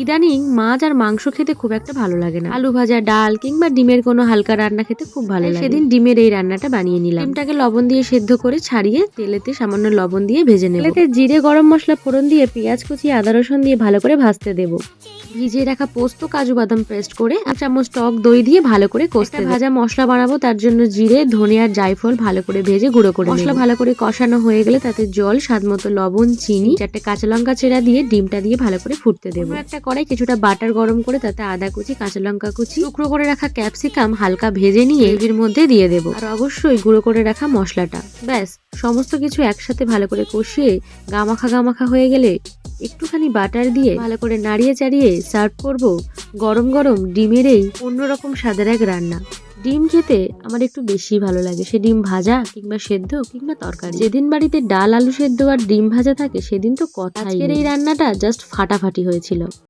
ইদানিং মাছ আর মাংস খেতে খুব একটা ভালো লাগে না। আলু ভাজা, ডাল কিংবা ডিমের কোনো হালকা রান্না খেতে খুব ভালো লাগে। সেদিন ডিমের এই রান্নাটা বানিয়ে নিলাম। ডিমটাকে লবণ দিয়ে সেদ্ধ করে ছাড়িয়ে তেলেতে সামান্য লবণ দিয়ে ভেজে নেব। তেলেতে জিরে গরম মশলা ফোড়ন দিয়ে পেঁয়াজ কুচি আদা রসুন দিয়ে ভালো করে ভাজতে দেব। ভিজিয়ে রাখা পোস্ত কাজু বাদাম পেস্ট করে 1 চামচ টক দই দিয়ে ভালো করে কষতে দেব। ভাজা মশলা বানাবো, তার জন্য জিরে ধনে আর জায়ফল ভালো করে ভেজে গুঁড়ো করে মশলা ভালো করে কষানো হয়ে গেলে তাতে জল, স্বাদমতো লবণ, চিনি, 4টে কাঁচা লঙ্কা চেরা দিয়ে ডিমটা দিয়ে ভালো করে ফুটতে দেবো। একটা কড়াই কিছুটা বাটার গরম করে তাতে আদা কুচি, কাঁচা লঙ্কা কুচি, টুকরো করে রাখা ক্যাপসিকাম হালকা ভেজে নিয়ে এর মধ্যে দিয়ে দেবো। আর অবশ্যই গুঁড়ো করে রাখা মশলাটা। ব্যাস, সমস্ত কিছু একসাথে ভালো করে কষিয়ে গামাখা গামাখা হয়ে গেলে একটুখানি বাটার দিয়ে ভালো করে নাড়িয়ে চাড়িয়ে সার্ভ করব গরম গরম ডিমের এই অন্যরকম স্বাদের এক রান্না। ডিম খেতে আমার একটু বেশি ভালো লাগে, সে ডিম ভাজা কিংবা সেদ্ধ কিংবা তরকারি। যেদিন বাড়িতে ডাল, আলু সেদ্ধ আর ডিম ভাজা থাকে সেদিন তো কথাই নেই। আজকের এই রান্নাটা জাস্ট ফাটাফাটি হয়েছিল।